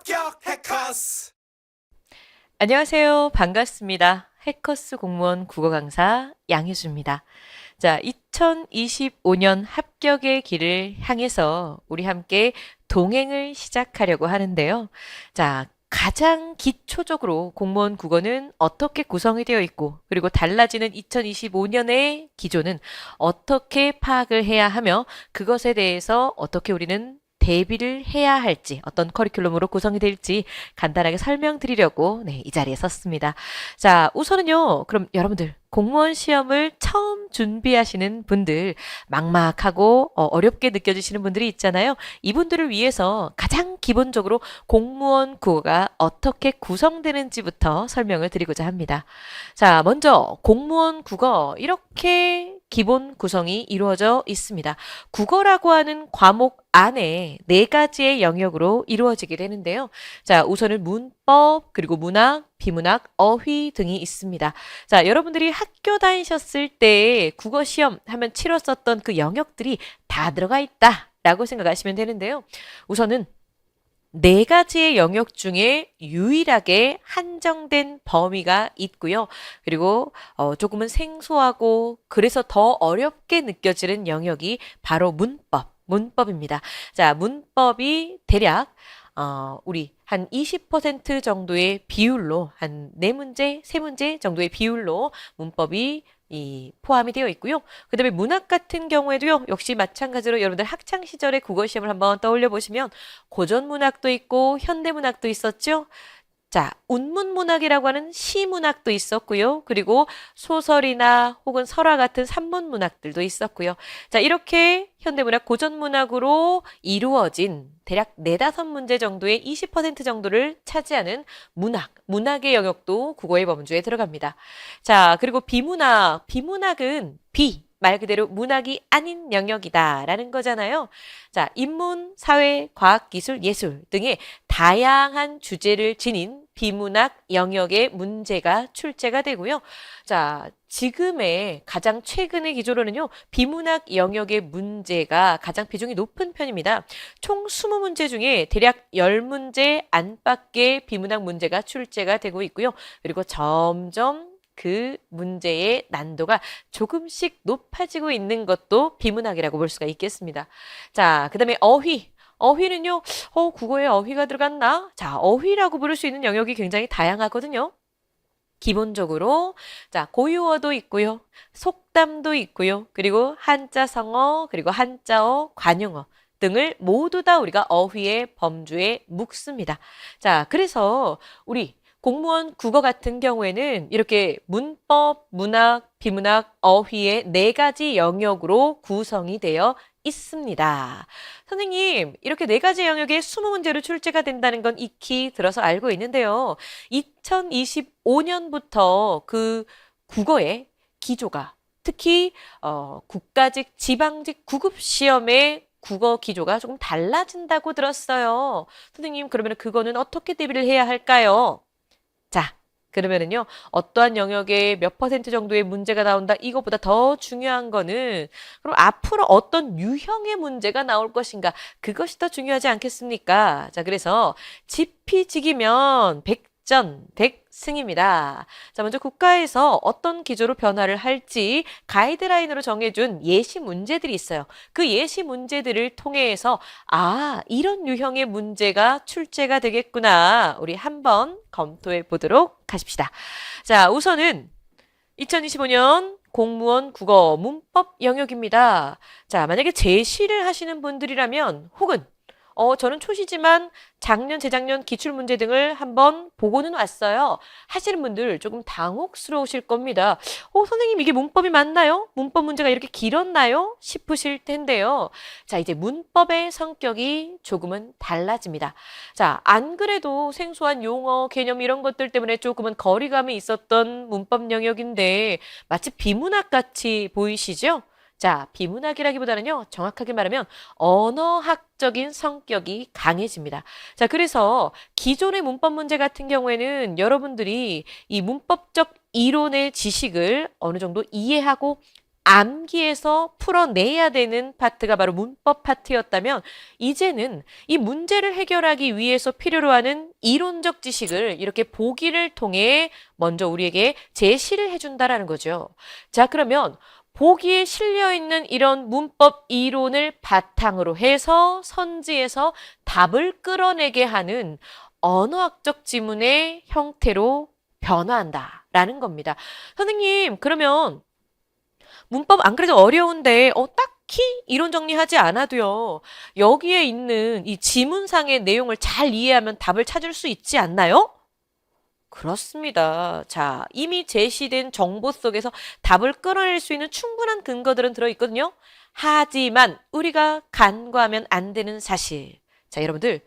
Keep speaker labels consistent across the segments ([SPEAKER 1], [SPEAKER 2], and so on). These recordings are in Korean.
[SPEAKER 1] 합격 해커스.
[SPEAKER 2] 안녕하세요. 반갑습니다. 해커스 공무원 국어 강사 양혜수입니다. 자, 2025년 합격의 길을 향해서 우리 함께 동행을 시작하려고 하는데요. 자, 가장 기초적으로 공무원 국어는 어떻게 구성이 되어 있고, 그리고 달라지는 2025년의 기조는 어떻게 파악을 해야 하며, 그것에 대해서 어떻게 우리는 대비를 해야 할지, 어떤 커리큘럼으로 구성이 될지 간단하게 설명드리려고 이 자리에 섰습니다. 자, 우선은요, 그럼 여러분들 공무원 시험을 처음 준비하시는 분들, 막막하고 어렵게 느껴지시는 분들이 있잖아요. 이분들을 위해서 가장 기본적으로 공무원 국어가 어떻게 구성되는지부터 설명을 드리고자 합니다. 자, 먼저 공무원 국어 이렇게 기본 구성이 이루어져 있습니다. 국어라고 하는 과목 안에 4가지의 영역으로 이루어지게 되는데요. 자, 우선은 문법, 그리고 문학, 비문학, 어휘 등이 있습니다. 자, 여러분들이 학교 다니셨을 때 국어 시험 하면 치렀었던 그 영역들이 다 들어가 있다라고 생각하시면 되는데요. 우선은 4가지의 영역 중에 유일하게 한정된 범위가 있고요. 그리고 조금은 생소하고 그래서 더 어렵게 느껴지는 영역이 바로 문법입니다. 자, 문법이 대략 우리 한 20% 정도의 비율로 한 4문제, 3문제 정도의 비율로 문법이 포함이 되어 있고요. 그 다음에 문학 같은 경우에도요, 역시 마찬가지로 여러분들 학창 시절의 국어 시험을 한번 떠올려 보시면 고전 문학도 있고 현대 문학도 있었죠. 자, 운문문학이라고 하는 시문학도 있었고요. 그리고 소설이나 혹은 설화 같은 산문문학들도 있었고요. 자, 이렇게 현대문학, 고전문학으로 이루어진 대략 4-5문제 정도의 20% 정도를 차지하는 문학의 영역도 국어의 범주에 들어갑니다. 자, 그리고 비문학은 말 그대로 문학이 아닌 영역이다라는 거잖아요. 자, 인문, 사회, 과학, 기술, 예술 등의 다양한 주제를 지닌 비문학 영역의 문제가 출제가 되고요. 자, 지금의 가장 최근의 기조로는요, 비문학 영역의 문제가 가장 비중이 높은 편입니다. 총 20문제 중에 대략 10문제 안팎의 비문학 문제가 출제가 되고 있고요. 그리고 점점 그 문제의 난도가 조금씩 높아지고 있는 것도 비문학이라고 볼 수가 있겠습니다. 자, 그 다음에 어휘는요, 국어에 어휘가 들어갔나? 자, 어휘라고 부를 수 있는 영역이 굉장히 다양하거든요. 기본적으로, 자, 고유어도 있고요. 속담도 있고요. 그리고 한자성어, 그리고 한자어, 관용어 등을 모두 다 우리가 어휘의 범주에 묵습니다. 자, 그래서 우리 공무원 국어 같은 경우에는 이렇게 문법, 문학, 비문학, 어휘의 4가지 영역으로 구성이 되어 있습니다. 선생님, 이렇게 4가지 영역에 20문제로 출제가 된다는 건 익히 들어서 알고 있는데요. 2025년부터 그 국어의 기조가 특히 국가직, 지방직 구급시험의 국어 기조가 조금 달라진다고 들었어요. 선생님, 그러면 그거는 어떻게 대비를 해야 할까요? 자, 그러면은요, 어떠한 영역에 몇 퍼센트 정도의 문제가 나온다? 이거보다 더 중요한 거는, 그럼 앞으로 어떤 유형의 문제가 나올 것인가? 그것이 더 중요하지 않겠습니까? 자, 그래서 지피지기면 백전, 백승입니다. 자, 먼저 국가에서 어떤 기조로 변화를 할지 가이드라인으로 정해준 예시 문제들이 있어요. 그 예시 문제들을 통해서 이런 유형의 문제가 출제가 되겠구나. 우리 한번 검토해 보도록 하십시다. 자, 우선은 2025년 공무원 국어 문법 영역입니다. 자, 만약에 제시를 하시는 분들이라면 혹은 저는 초시지만 작년, 재작년 기출문제 등을 한번 보고는 왔어요. 하시는 분들 조금 당혹스러우실 겁니다. 선생님 이게 문법이 맞나요? 문법 문제가 이렇게 길었나요? 싶으실 텐데요. 자, 이제 문법의 성격이 조금은 달라집니다. 자, 안 그래도 생소한 용어, 개념 이런 것들 때문에 조금은 거리감이 있었던 문법 영역인데 마치 비문학 같이 보이시죠? 자, 비문학이라기보다는요, 정확하게 말하면 언어학적인 성격이 강해집니다. 자, 그래서 기존의 문법 문제 같은 경우에는 여러분들이 이 문법적 이론의 지식을 어느 정도 이해하고 암기해서 풀어내야 되는 파트가 바로 문법 파트였다면 이제는 이 문제를 해결하기 위해서 필요로 하는 이론적 지식을 이렇게 보기를 통해 먼저 우리에게 제시를 해준다라는 거죠. 자, 그러면 보기에 실려 있는 이런 문법 이론을 바탕으로 해서 선지에서 답을 끌어내게 하는 언어학적 지문의 형태로 변화한다라는 겁니다. 선생님, 그러면 문법 안 그래도 어려운데 딱히 이론 정리하지 않아도요. 여기에 있는 이 지문상의 내용을 잘 이해하면 답을 찾을 수 있지 않나요? 그렇습니다. 자, 이미 제시된 정보 속에서 답을 끌어낼 수 있는 충분한 근거들은 들어있거든요. 하지만 우리가 간과하면 안 되는 사실. 자, 여러분들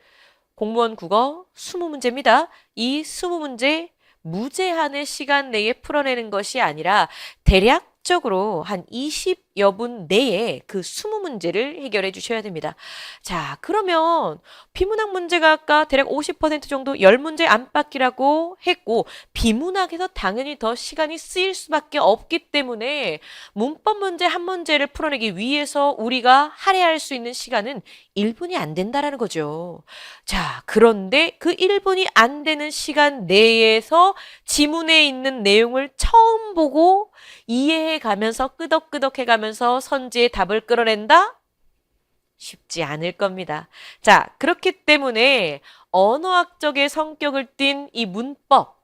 [SPEAKER 2] 공무원 국어 20문제입니다. 이 20문제 무제한의 시간 내에 풀어내는 것이 아니라 대략적으로 한 20여 분 내에 그 20문제를 해결해 주셔야 됩니다. 자, 그러면 비문학 문제가 아까 대략 50% 정도 10문제 안팎이라고 했고 비문학에서 당연히 더 시간이 쓰일 수밖에 없기 때문에 문법 문제 한 문제를 풀어내기 위해서 우리가 할애할 수 있는 시간은 1분이 안 된다라는 거죠. 자, 그런데 그 1분이 안 되는 시간 내에서 지문에 있는 내용을 처음 보고 이해해 가면서 끄덕끄덕해 가면서 선지의 답을 끌어낸다? 쉽지 않을 겁니다. 자, 그렇기 때문에 언어학적의 성격을 띤 이 문법,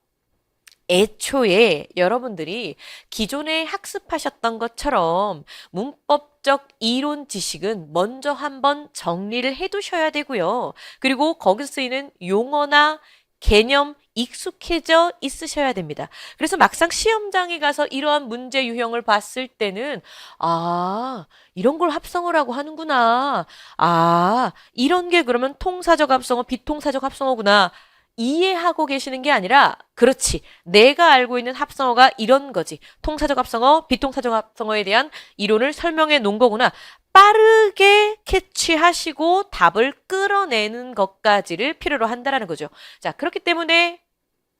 [SPEAKER 2] 애초에 여러분들이 기존에 학습하셨던 것처럼 문법적 이론 지식은 먼저 한번 정리를 해 두셔야 되고요. 그리고 거기서 쓰이는 용어나 개념 익숙해져 있으셔야 됩니다. 그래서 막상 시험장에 가서 이러한 문제 유형을 봤을 때는 이런 걸 합성어라고 하는구나. 이런 게 그러면 통사적 합성어, 비통사적 합성어구나. 이해하고 계시는 게 아니라 그렇지. 내가 알고 있는 합성어가 이런 거지. 통사적 합성어, 비통사적 합성어에 대한 이론을 설명해 놓은 거구나. 빠르게 캐치하시고 답을 끌어내는 것까지를 필요로 한다라는 거죠. 자, 그렇기 때문에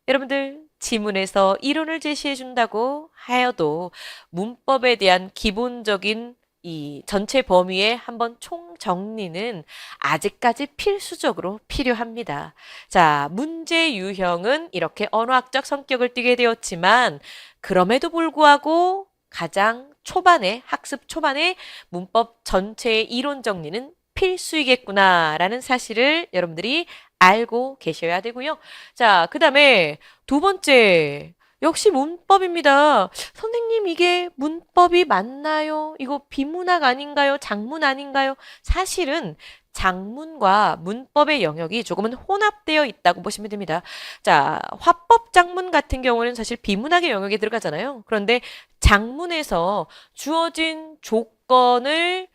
[SPEAKER 2] 여러분들 지문에서 이론을 제시해 준다고 하여도 문법에 대한 기본적인 이 전체 범위의 한번 총정리는 아직까지 필수적으로 필요합니다. 자, 문제 유형은 이렇게 언어학적 성격을 띠게 되었지만 그럼에도 불구하고 가장 초반에 학습 초반에 문법 전체의 이론 정리는 필수이겠구나라는 사실을 여러분들이 알고 계셔야 되고요. 자, 그 다음에 두 번째 역시 문법입니다. 선생님, 이게 문법이 맞나요? 이거 비문학 아닌가요? 작문 아닌가요? 사실은 작문과 문법의 영역이 조금은 혼합되어 있다고 보시면 됩니다. 자, 화법 작문 같은 경우는 사실 비문학의 영역에 들어가잖아요. 그런데 작문에서 주어진 조건을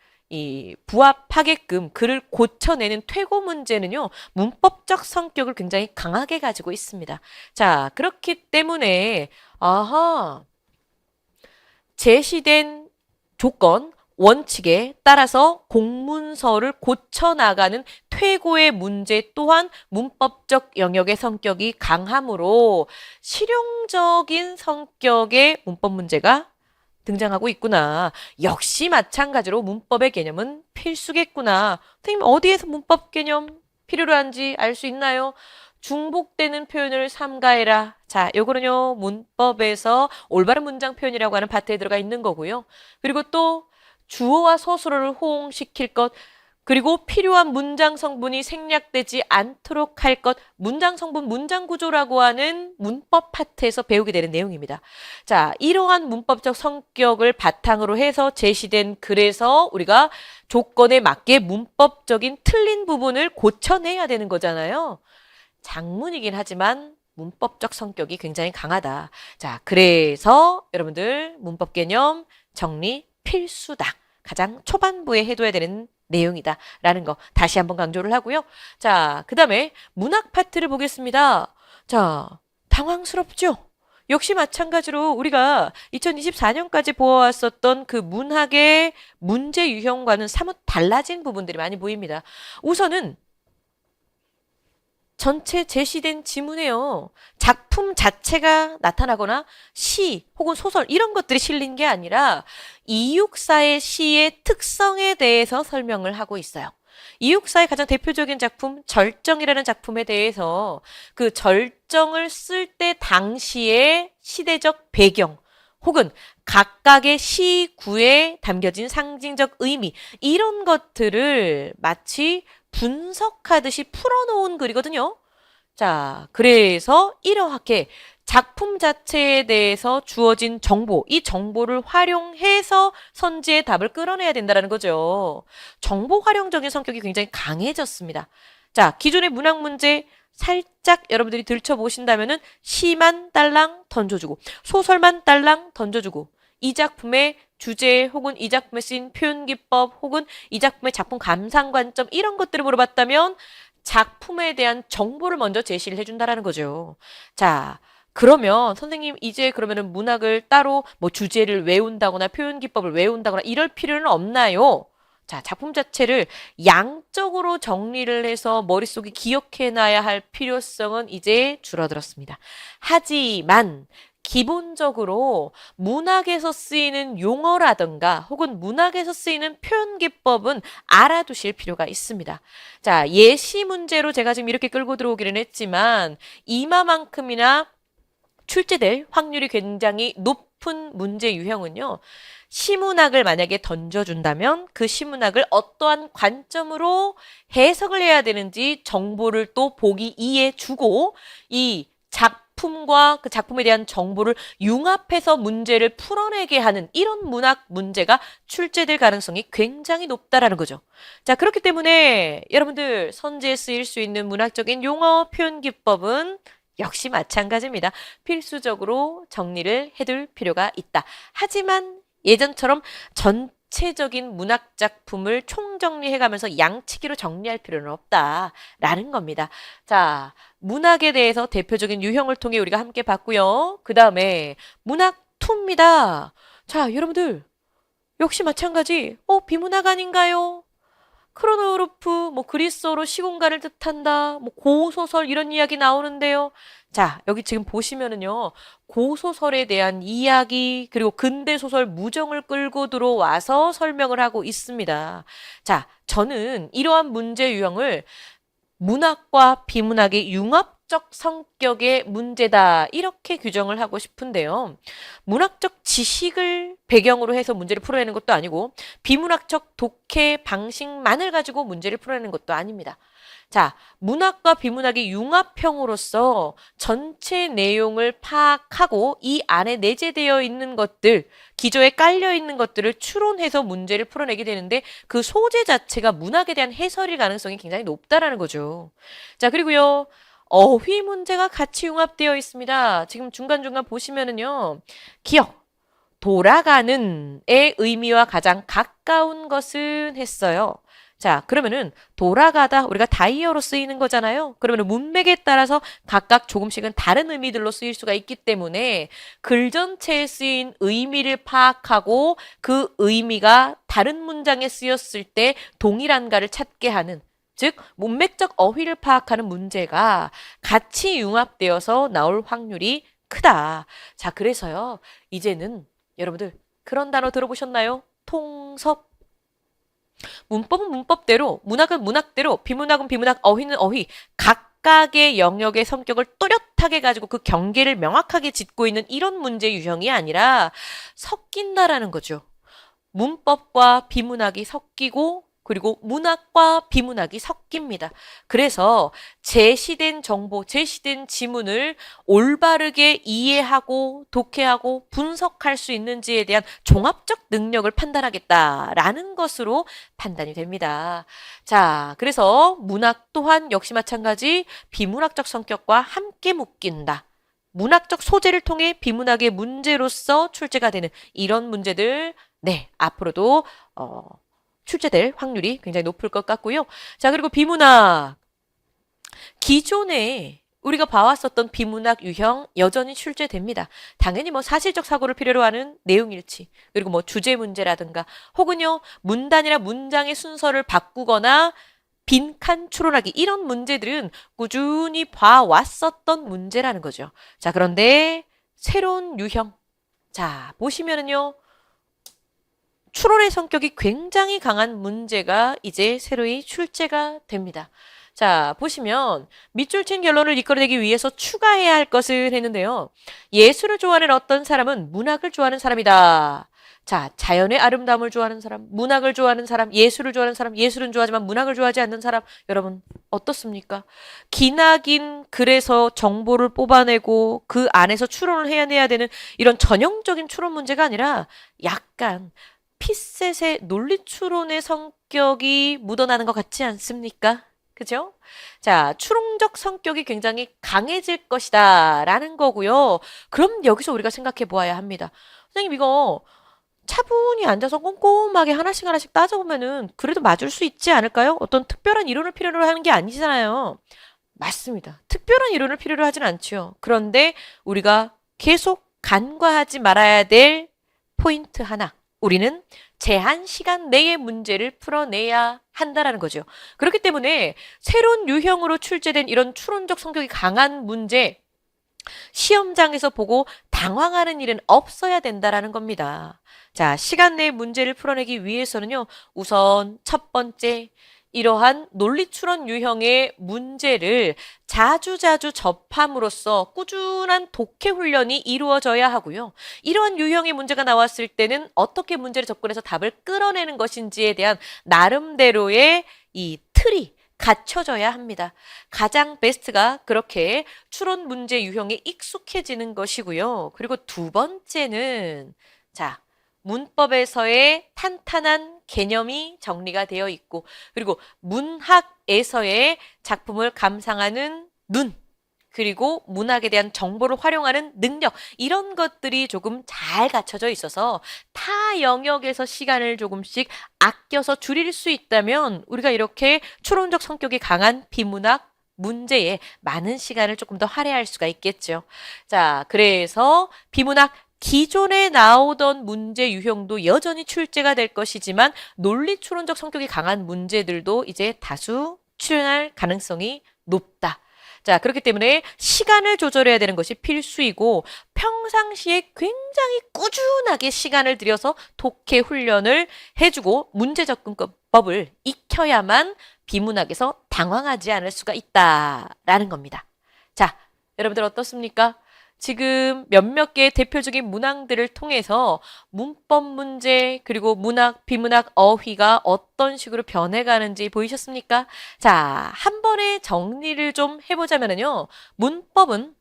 [SPEAKER 2] 부합하게끔 글을 고쳐내는 퇴고 문제는요, 문법적 성격을 굉장히 강하게 가지고 있습니다. 자, 그렇기 때문에, 제시된 조건, 원칙에 따라서 공문서를 고쳐나가는 퇴고의 문제 또한 문법적 영역의 성격이 강하므로 실용적인 성격의 문법 문제가 등장하고 있구나. 역시 마찬가지로 문법의 개념은 필수겠구나. 선생님, 어디에서 문법 개념 필요로 한지 알 수 있나요? 중복되는 표현을 삼가해라. 자, 요거는요, 문법에서 올바른 문장 표현이라고 하는 파트에 들어가 있는 거고요. 그리고 또 주어와 서술어를 호응시킬 것, 그리고 필요한 문장 성분이 생략되지 않도록 할 것, 문장 성분, 문장 구조라고 하는 문법 파트에서 배우게 되는 내용입니다. 자, 이러한 문법적 성격을 바탕으로 해서 제시된 글에서 우리가 조건에 맞게 문법적인 틀린 부분을 고쳐내야 되는 거잖아요. 작문이긴 하지만 문법적 성격이 굉장히 강하다. 자, 그래서 여러분들 문법 개념 정리 필수다. 가장 초반부에 해둬야 되는 내용이다 라는 거 다시 한번 강조를 하고요. 자, 그 다음에 문학 파트를 보겠습니다. 자, 당황스럽죠? 역시 마찬가지로 우리가 2024년까지 보아왔었던 그 문학의 문제 유형과는 사뭇 달라진 부분들이 많이 보입니다. 우선은 전체 제시된 지문에요. 작품 자체가 나타나거나 시 혹은 소설 이런 것들이 실린 게 아니라 이육사의 시의 특성에 대해서 설명을 하고 있어요. 이육사의 가장 대표적인 작품 절정이라는 작품에 대해서 그 절정을 쓸 때 당시의 시대적 배경 혹은 각각의 시구에 담겨진 상징적 의미 이런 것들을 마치 분석하듯이 풀어놓은 글이거든요. 자, 그래서 이러하게 작품 자체에 대해서 주어진 정보, 이 정보를 활용해서 선지의 답을 끌어내야 된다는 거죠. 정보 활용적인 성격이 굉장히 강해졌습니다. 자, 기존의 문학 문제 살짝 여러분들이 들춰보신다면은 시만 딸랑 던져주고 소설만 딸랑 던져주고 이 작품의 주제 혹은 이 작품에 쓰인 표현 기법 혹은 이 작품의 작품 감상 관점 이런 것들을 물어봤다면 작품에 대한 정보를 먼저 제시를 해준다라는 거죠. 자, 그러면 선생님 이제 그러면은 문학을 따로 뭐 주제를 외운다거나 표현 기법을 외운다거나 이럴 필요는 없나요? 자, 작품 자체를 양적으로 정리를 해서 머릿속에 기억해놔야 할 필요성은 이제 줄어들었습니다. 하지만 기본적으로 문학에서 쓰이는 용어라든가 혹은 문학에서 쓰이는 표현 기법은 알아두실 필요가 있습니다. 자, 예시 문제로 제가 지금 이렇게 끌고 들어오기는 했지만 이마만큼이나 출제될 확률이 굉장히 높은 문제 유형은요. 시문학을 만약에 던져준다면 그 시문학을 어떠한 관점으로 해석을 해야 되는지 정보를 또 보기 2에 주고 이 작품과 그 작품에 대한 정보를 융합해서 문제를 풀어내게 하는 이런 문학 문제가 출제될 가능성이 굉장히 높다라는 거죠. 자, 그렇기 때문에 여러분들 선지에 쓰일 수 있는 문학적인 용어 표현 기법은 역시 마찬가지입니다. 필수적으로 정리를 해둘 필요가 있다. 하지만 예전처럼 전체적인 문학 작품을 총정리해가면서 양치기로 정리할 필요는 없다라는 겁니다. 자, 문학에 대해서 대표적인 유형을 통해 우리가 함께 봤고요. 그 다음에 문학 2입니다. 자, 여러분들 역시 마찬가지. 비문학 아닌가요? 크로노루프, 뭐 그리스어로 시공간을 뜻한다, 뭐 고소설 이런 이야기 나오는데요. 자, 여기 지금 보시면은요. 고소설에 대한 이야기 그리고 근대소설 무정을 끌고 들어와서 설명을 하고 있습니다. 자, 저는 이러한 문제 유형을 문학과 비문학의 융합적 성격의 문제다 이렇게 규정을 하고 싶은데요. 문학적 지식을 배경으로 해서 문제를 풀어내는 것도 아니고 비문학적 독해 방식만을 가지고 문제를 풀어내는 것도 아닙니다. 자, 문학과 비문학의 융합형으로서 전체 내용을 파악하고 이 안에 내재되어 있는 것들, 기조에 깔려 있는 것들을 추론해서 문제를 풀어내게 되는데 그 소재 자체가 문학에 대한 해설일 가능성이 굉장히 높다라는 거죠. 자, 그리고요. 어휘 문제가 같이 융합되어 있습니다. 지금 중간중간 보시면은요. 기억, 돌아가는의 의미와 가장 가까운 것은 했어요. 자, 그러면은 돌아가다 우리가 다이어로 쓰이는 거잖아요. 그러면은 문맥에 따라서 각각 조금씩은 다른 의미들로 쓰일 수가 있기 때문에 글 전체에 쓰인 의미를 파악하고 그 의미가 다른 문장에 쓰였을 때 동일한가를 찾게 하는 즉 문맥적 어휘를 파악하는 문제가 같이 융합되어서 나올 확률이 크다. 자, 그래서요. 이제는 여러분들 그런 단어 들어보셨나요? 통섭. 문법은 문법대로, 문학은 문학대로, 비문학은 비문학, 어휘는 어휘. 각각의 영역의 성격을 또렷하게 가지고 그 경계를 명확하게 짚고 있는 이런 문제 유형이 아니라 섞인다라는 거죠. 문법과 비문학이 섞이고 그리고 문학과 비문학이 섞입니다. 그래서 제시된 정보, 제시된 지문을 올바르게 이해하고 독해하고 분석할 수 있는지에 대한 종합적 능력을 판단하겠다라는 것으로 판단이 됩니다. 자, 그래서 문학 또한 역시 마찬가지 비문학적 성격과 함께 묶인다. 문학적 소재를 통해 비문학의 문제로서 출제가 되는 이런 문제들, 네, 앞으로도 출제될 확률이 굉장히 높을 것 같고요. 자, 그리고 비문학. 기존에 우리가 봐왔었던 비문학 유형 여전히 출제됩니다. 당연히 뭐 사실적 사고를 필요로 하는 내용일치, 그리고 뭐 주제 문제라든가, 혹은요, 문단이나 문장의 순서를 바꾸거나 빈칸 추론하기 이런 문제들은 꾸준히 봐왔었던 문제라는 거죠. 자, 그런데 새로운 유형. 자, 보시면은요. 추론의 성격이 굉장히 강한 문제가 이제 새로이 출제가 됩니다. 자, 보시면 밑줄 친 결론을 이끌어내기 위해서 추가해야 할 것을 했는데요. 예술을 좋아하는 어떤 사람은 문학을 좋아하는 사람이다. 자, 자연의 아름다움을 좋아하는 사람, 문학을 좋아하는 사람, 예술을 좋아하는 사람, 예술은 좋아하지만 문학을 좋아하지 않는 사람, 여러분 어떻습니까? 기나긴 글에서 정보를 뽑아내고 그 안에서 추론을 해야 되는 이런 전형적인 추론 문제가 아니라 약간 피셋의 논리 추론의 성격이 묻어나는 것 같지 않습니까? 그죠? 자, 추론적 성격이 굉장히 강해질 것이다 라는 거고요. 그럼 여기서 우리가 생각해 보아야 합니다. 선생님 이거 차분히 앉아서 꼼꼼하게 하나씩 하나씩 따져보면은 그래도 맞을 수 있지 않을까요? 어떤 특별한 이론을 필요로 하는 게 아니잖아요. 맞습니다. 특별한 이론을 필요로 하진 않죠. 그런데 우리가 계속 간과하지 말아야 될 포인트 하나. 우리는 제한 시간 내에 문제를 풀어내야 한다라는 거죠. 그렇기 때문에 새로운 유형으로 출제된 이런 추론적 성격이 강한 문제, 시험장에서 보고 당황하는 일은 없어야 된다라는 겁니다. 자, 시간 내에 문제를 풀어내기 위해서는요, 우선 첫 번째, 이러한 논리 추론 유형의 문제를 자주자주 접함으로써 꾸준한 독해 훈련이 이루어져야 하고요. 이러한 유형의 문제가 나왔을 때는 어떻게 문제를 접근해서 답을 끌어내는 것인지에 대한 나름대로의 이 틀이 갖춰져야 합니다. 가장 베스트가 그렇게 추론 문제 유형에 익숙해지는 것이고요. 그리고 두 번째는 자, 문법에서의 탄탄한 개념이 정리가 되어 있고 그리고 문학에서의 작품을 감상하는 눈 그리고 문학에 대한 정보를 활용하는 능력 이런 것들이 조금 잘 갖춰져 있어서 타 영역에서 시간을 조금씩 아껴서 줄일 수 있다면 우리가 이렇게 추론적 성격이 강한 비문학 문제에 많은 시간을 조금 더 할애할 수가 있겠죠. 자, 그래서 비문학 기존에 나오던 문제 유형도 여전히 출제가 될 것이지만 논리 추론적 성격이 강한 문제들도 이제 다수 출연할 가능성이 높다. 자, 그렇기 때문에 시간을 조절해야 되는 것이 필수이고 평상시에 굉장히 꾸준하게 시간을 들여서 독해 훈련을 해주고 문제 접근법을 익혀야만 비문학에서 당황하지 않을 수가 있다라는 겁니다. 자, 여러분들 어떻습니까? 지금 몇몇 개의 대표적인 문항들을 통해서 문법 문제 그리고 문학, 비문학, 어휘가 어떤 식으로 변해가는지 보이셨습니까? 자, 한 번에 정리를 좀 해보자면요. 문법은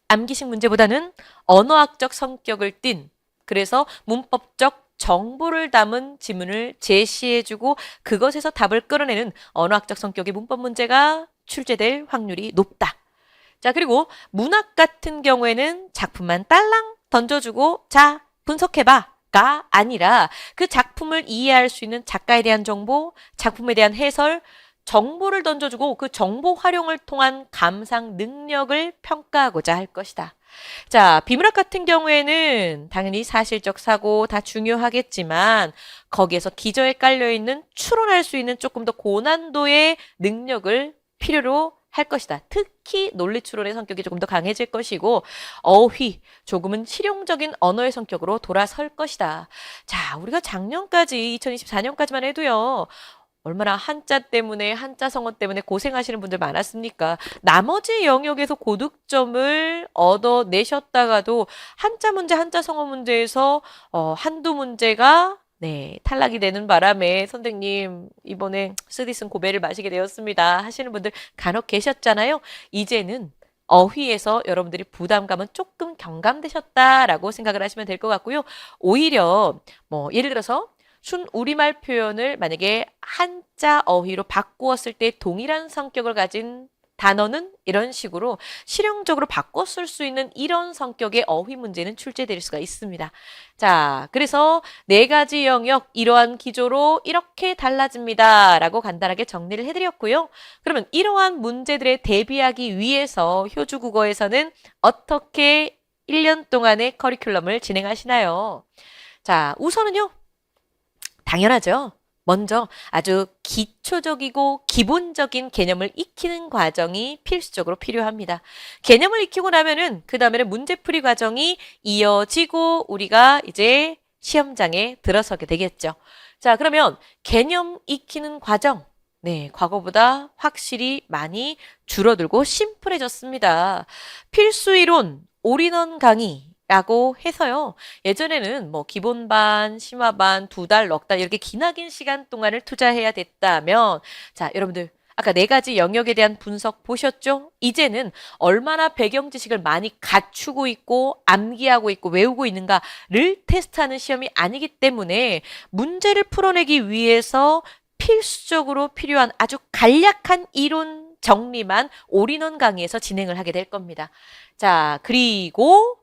[SPEAKER 2] 암기식 문제보다는 언어학적 성격을 띤 그래서 문법적 정보를 담은 지문을 제시해주고 그것에서 답을 끌어내는 언어학적 성격의 문법 문제가 출제될 확률이 높다. 자, 그리고 문학 같은 경우에는 작품만 딸랑 던져주고 자, 분석해봐가 아니라 그 작품을 이해할 수 있는 작가에 대한 정보, 작품에 대한 해설, 정보를 던져주고 그 정보 활용을 통한 감상 능력을 평가하고자 할 것이다. 자, 비문학 같은 경우에는 당연히 사실적 사고 다 중요하겠지만 거기에서 기저에 깔려있는 추론할 수 있는 조금 더 고난도의 능력을 필요로 할 것이다. 특히 논리 추론의 성격이 조금 더 강해질 것이고 어휘, 조금은 실용적인 언어의 성격으로 돌아설 것이다. 자, 우리가 작년까지 2024년까지만 해도요. 얼마나 한자 때문에 한자 성어 때문에 고생하시는 분들 많았습니까? 나머지 영역에서 고득점을 얻어내셨다가도 한자 문제, 한자 성어 문제에서 한두 문제가 네, 탈락이 되는 바람에 선생님 이번에 쓰디쓴 고배를 마시게 되었습니다 하시는 분들 간혹 계셨잖아요. 이제는 어휘에서 여러분들이 부담감은 조금 경감되셨다라고 생각을 하시면 될 것 같고요. 오히려 뭐 예를 들어서 순 우리말 표현을 만약에 한자 어휘로 바꾸었을 때 동일한 성격을 가진 단어는 이런 식으로 실용적으로 바꿔 쓸 수 있는 이런 성격의 어휘 문제는 출제될 수가 있습니다. 자, 그래서 네 가지 영역 이러한 기조로 이렇게 달라집니다. 라고 간단하게 정리를 해드렸고요. 그러면 이러한 문제들에 대비하기 위해서 효주국어에서는 어떻게 1년 동안의 커리큘럼을 진행하시나요? 자, 우선은요. 당연하죠. 먼저 아주 기초적이고 기본적인 개념을 익히는 과정이 필수적으로 필요합니다. 개념을 익히고 나면은 그 다음에는 문제풀이 과정이 이어지고 우리가 이제 시험장에 들어서게 되겠죠. 자, 그러면 개념 익히는 과정. 네, 과거보다 확실히 많이 줄어들고 심플해졌습니다. 필수 이론, 올인원 강의라고 해서요. 예전에는 뭐 기본반, 심화반, 2달, 넉 달 이렇게 기나긴 시간 동안을 투자해야 됐다면 자, 여러분들 아까 4가지 영역에 대한 분석 보셨죠? 이제는 얼마나 배경 지식을 많이 갖추고 있고 암기하고 있고 외우고 있는가를 테스트하는 시험이 아니기 때문에 문제를 풀어내기 위해서 필수적으로 필요한 아주 간략한 이론 정리만 올인원 강의에서 진행을 하게 될 겁니다. 자, 그리고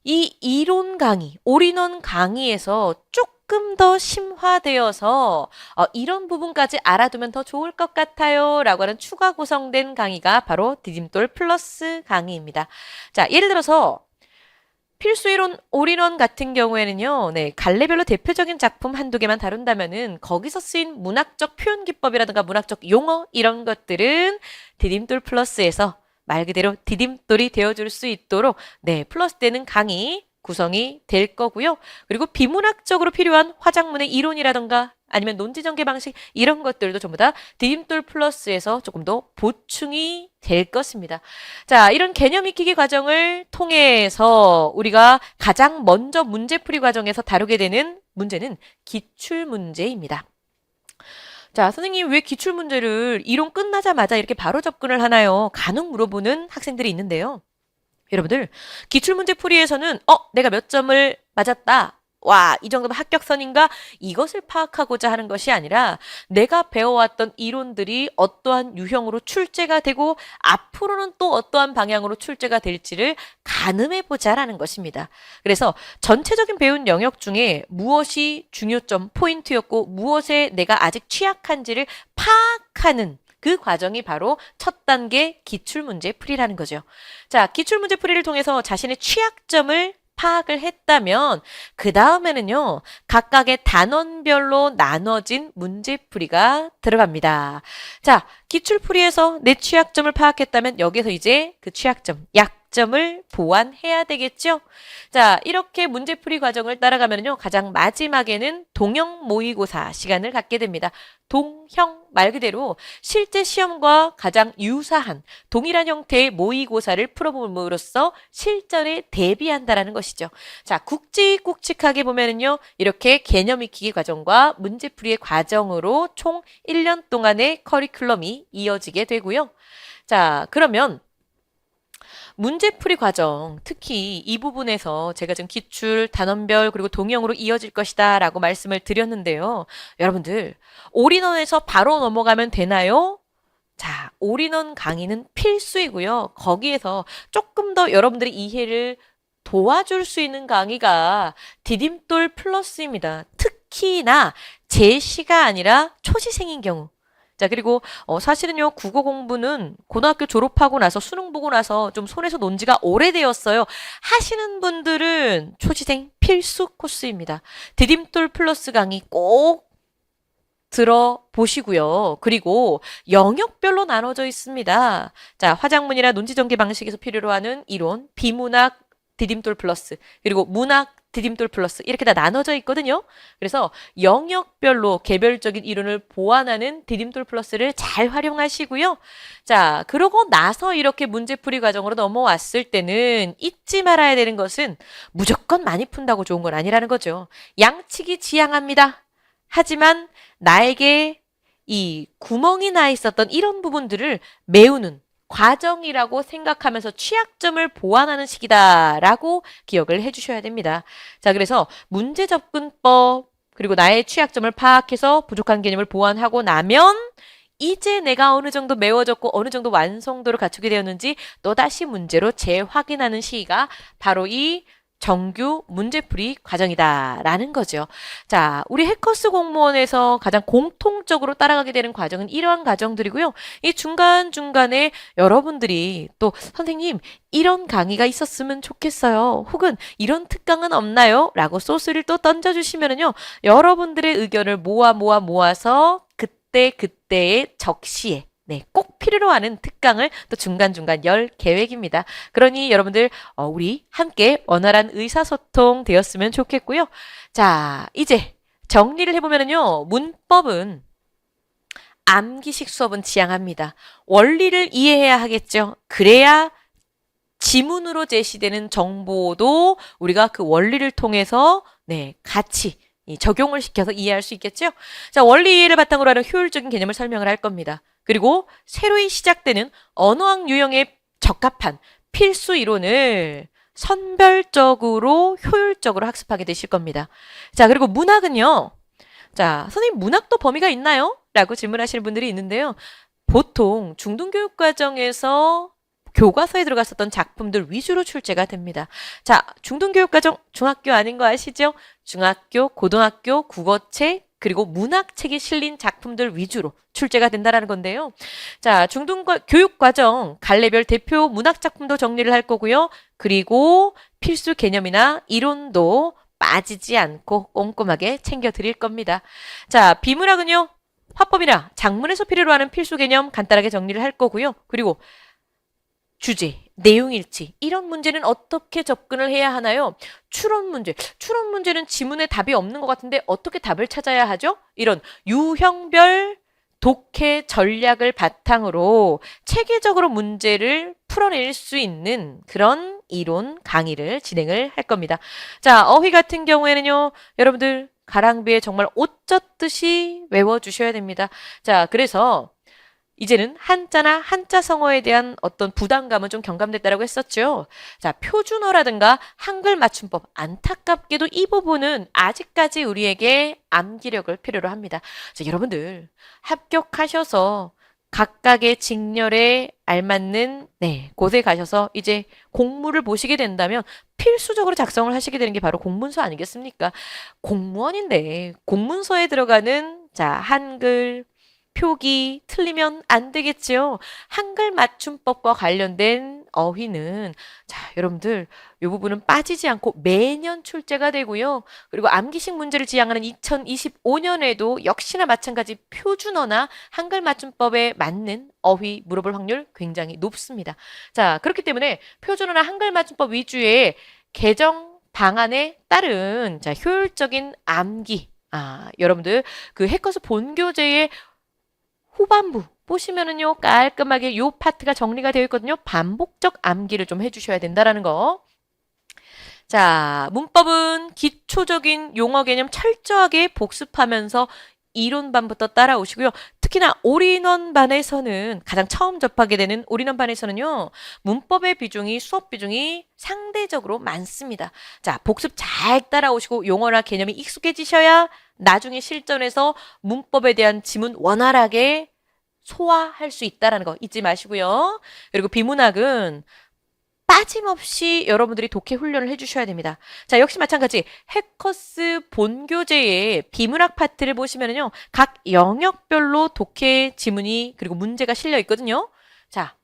[SPEAKER 2] 이 이론 강의, 올인원 강의에서 조금 더 심화되어서 이런 부분까지 알아두면 더 좋을 것 같아요 라고 하는 추가 구성된 강의가 바로 디딤돌 플러스 강의입니다. 자, 예를 들어서 필수 이론 올인원 같은 경우에는요, 네, 갈래별로 대표적인 작품 한두 개만 다룬다면은 거기서 쓰인 문학적 표현 기법이라든가 문학적 용어 이런 것들은 디딤돌 플러스에서 말 그대로 디딤돌이 되어줄 수 있도록 네, 플러스되는 강의 구성이 될 거고요. 그리고 비문학적으로 필요한 화작문의 이론이라든가 아니면 논지전개 방식 이런 것들도 전부 다 디딤돌 플러스에서 조금 더 보충이 될 것입니다. 자, 이런 개념 익히기 과정을 통해서 우리가 가장 먼저 문제풀이 과정에서 다루게 되는 문제는 기출문제입니다. 자, 선생님 왜 기출문제를 이론 끝나자마자 이렇게 바로 접근을 하나요? 간혹 물어보는 학생들이 있는데요. 여러분들 기출문제 풀이에서는 내가 몇 점을 맞았다. 와, 이 정도면 합격선인가? 이것을 파악하고자 하는 것이 아니라 내가 배워왔던 이론들이 어떠한 유형으로 출제가 되고 앞으로는 또 어떠한 방향으로 출제가 될지를 가늠해보자라는 것입니다. 그래서 전체적인 배운 영역 중에 무엇이 중요점, 포인트였고 무엇에 내가 아직 취약한지를 파악하는 그 과정이 바로 첫 단계 기출문제 풀이라는 거죠. 자, 기출문제 풀이를 통해서 자신의 취약점을 파악을 했다면 그 다음에는요. 각각의 단원별로 나눠진 문제풀이가 들어갑니다. 자, 기출풀이에서 내 취약점을 파악했다면 여기서 이제 그 취약점, 약점을 보완해야 되겠죠? 자, 이렇게 문제풀이 과정을 따라가면요. 가장 마지막에는 동형 모의고사 시간을 갖게 됩니다. 동형 말 그대로 실제 시험과 가장 유사한 동일한 형태의 모의고사를 풀어봄으로써 실전에 대비한다라는 것이죠. 자, 굵직굵직하게 보면은요. 이렇게 개념 익히기 과정과 문제풀이의 과정으로 총 1년 동안의 커리큘럼이 이어지게 되고요. 자, 그러면 문제풀이 과정, 특히 이 부분에서 제가 지금 기출, 단원별, 그리고 동형으로 이어질 것이다 라고 말씀을 드렸는데요. 여러분들, 올인원에서 바로 넘어가면 되나요? 자, 올인원 강의는 필수이고요. 거기에서 조금 더 여러분들이 이해를 도와줄 수 있는 강의가 디딤돌 플러스입니다. 특히나 제시가 아니라 초시생인 경우. 자, 그리고 사실은요, 국어 공부는 고등학교 졸업하고 나서 수능 보고 나서 좀 손에서 논 지가 오래되었어요. 하시는 분들은 초시생 필수 코스입니다. 디딤돌 플러스 강의 꼭 들어보시고요. 그리고 영역별로 나눠져 있습니다. 자, 화작문이나 논지전개 방식에서 필요로 하는 이론, 비문학, 디딤돌 플러스, 그리고 문학, 디딤돌 플러스 이렇게 다 나눠져 있거든요. 그래서 영역별로 개별적인 이론을 보완하는 디딤돌 플러스를 잘 활용하시고요. 자, 그러고 나서 이렇게 문제풀이 과정으로 넘어왔을 때는 잊지 말아야 되는 것은 무조건 많이 푼다고 좋은 건 아니라는 거죠. 양치기 지향합니다. 하지만 나에게 이 구멍이 나 있었던 이런 부분들을 메우는 과정이라고 생각하면서 취약점을 보완하는 시기다라고 기억을 해주셔야 됩니다. 자, 그래서 문제 접근법 그리고 나의 취약점을 파악해서 부족한 개념을 보완하고 나면 이제 내가 어느 정도 메워졌고 어느 정도 완성도를 갖추게 되었는지 또다시 문제로 재확인하는 시기가 바로 이 정규 문제풀이 과정이다라는 거죠. 자, 우리 해커스 공무원에서 가장 공통적으로 따라가게 되는 과정은 이러한 과정들이고요. 이 중간중간에 여러분들이 또 선생님 이런 강의가 있었으면 좋겠어요. 혹은 이런 특강은 없나요? 라고 소스를 또 던져주시면은요. 여러분들의 의견을 모아서 그때의 적시에 네, 꼭 필요로 하는 특강을 또 중간중간 열 계획입니다. 그러니 여러분들 우리 함께 원활한 의사소통 되었으면 좋겠고요. 자, 이제 정리를 해보면요. 문법은 암기식 수업은 지향합니다. 원리를 이해해야 하겠죠. 그래야 지문으로 제시되는 정보도 우리가 그 원리를 통해서 네, 같이 적용을 시켜서 이해할 수 있겠죠? 자, 원리 이해를 바탕으로 하는 효율적인 개념을 설명을 할 겁니다. 그리고 새로이 시작되는 언어학 유형에 적합한 필수 이론을 선별적으로 효율적으로 학습하게 되실 겁니다. 자, 그리고 문학은요. 자, 선생님 문학도 범위가 있나요? 라고 질문하시는 분들이 있는데요. 보통 중등교육과정에서 교과서에 들어갔었던 작품들 위주로 출제가 됩니다. 자, 중등교육과정 중학교 아닌 거 아시죠? 중학교, 고등학교, 국어책, 그리고 문학책이 실린 작품들 위주로 출제가 된다는 건데요. 자, 중등교육과정 갈래별 대표 문학작품도 정리를 할 거고요. 그리고 필수 개념이나 이론도 빠지지 않고 꼼꼼하게 챙겨 드릴 겁니다. 자, 비문학은요. 화법이나 작문에서 필요로 하는 필수 개념 간단하게 정리를 할 거고요. 그리고 주제, 내용일치 이런 문제는 어떻게 접근을 해야 하나요? 추론 문제는 지문에 답이 없는 것 같은데 어떻게 답을 찾아야 하죠? 이런 유형별 독해 전략을 바탕으로 체계적으로 문제를 풀어낼 수 있는 그런 이론 강의를 진행을 할 겁니다. 자, 어휘 같은 경우에는요, 여러분들 가랑비에 정말 옷 젖듯이 외워주셔야 됩니다. 자, 그래서 이제는 한자나 한자 성어에 대한 어떤 부담감은 좀 경감됐다라고 했었죠. 자, 표준어라든가 한글 맞춤법. 안타깝게도 이 부분은 아직까지 우리에게 암기력을 필요로 합니다. 자, 여러분들 합격하셔서 각각의 직렬에 알맞는 네, 곳에 가셔서 이제 공무를 보시게 된다면 필수적으로 작성을 하시게 되는 게 바로 공문서 아니겠습니까? 공무원인데 공문서에 들어가는 자, 한글 표기 틀리면 안 되겠지요. 한글 맞춤법과 관련된 어휘는 자, 여러분들 이 부분은 빠지지 않고 매년 출제가 되고요. 그리고 암기식 문제를 지향하는 2025년에도 역시나 마찬가지 표준어나 한글 맞춤법에 맞는 어휘 물어볼 확률 굉장히 높습니다. 자, 그렇기 때문에 표준어나 한글 맞춤법 위주의 개정 방안에 따른 자, 효율적인 암기 여러분들 그 해커스 본교재의 후반부 보시면은요 깔끔하게 요 파트가 정리가 되어 있거든요. 반복적 암기를 좀 해주셔야 된다라는 거. 자, 문법은 기초적인 용어 개념 철저하게 복습하면서 이론반부터 따라오시고요. 특히나 올인원반에서는 가장 처음 접하게 되는 올인원반에서는요. 문법의 비중이 수업 비중이 상대적으로 많습니다. 자, 복습 잘 따라오시고 용어나 개념이 익숙해지셔야 나중에 실전에서 문법에 대한 지문 원활하게 소화할 수 있다는 거 잊지 마시고요. 그리고 비문학은 빠짐없이 여러분들이 독해 훈련을 해주셔야 됩니다. 자, 역시 마찬가지 해커스 본교재의 비문학 파트를 보시면은요. 각 영역별로 독해 지문이 그리고 문제가 실려 있거든요. 자,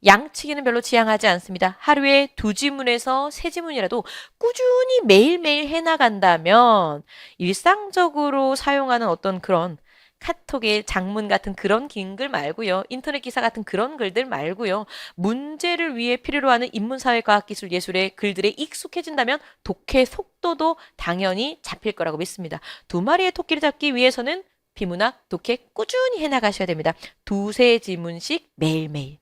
[SPEAKER 2] 양치기는 별로 지향하지 않습니다. 하루에 2지문에서 3지문이라도 꾸준히 매일매일 해나간다면 일상적으로 사용하는 어떤 그런 카톡의 장문 같은 그런 긴 글 말고요. 인터넷 기사 같은 그런 글들 말고요. 문제를 위해 필요로 하는 인문사회과학기술 예술의 글들에 익숙해진다면 독해 속도도 당연히 잡힐 거라고 믿습니다. 2마리의 토끼를 잡기 위해서는 비문학 독해 꾸준히 해나가셔야 됩니다. 2~3지문씩 매일매일.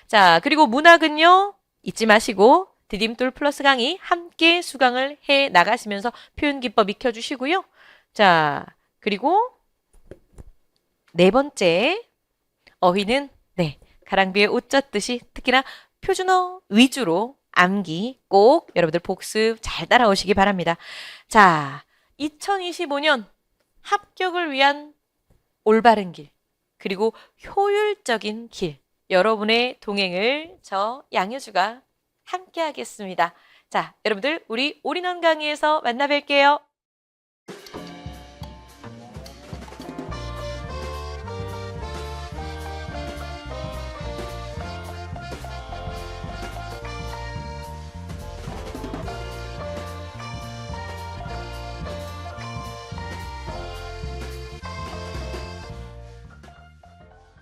[SPEAKER 2] 자, 그리고 문학은요. 잊지 마시고 디딤돌 플러스 강의 함께 수강을 해 나가시면서 표현 기법 익혀주시고요. 자, 그리고 4번째 어휘는 네, 가랑비에 옷 젖듯이 특히나 표준어 위주로 암기 꼭 여러분들 복습 잘 따라오시기 바랍니다. 자, 2025년 합격을 위한 올바른 길 그리고 효율적인 길 여러분의 동행을 저 양효주가 함께 하겠습니다. 자, 여러분들 우리 올인원 강의에서 만나 뵐게요.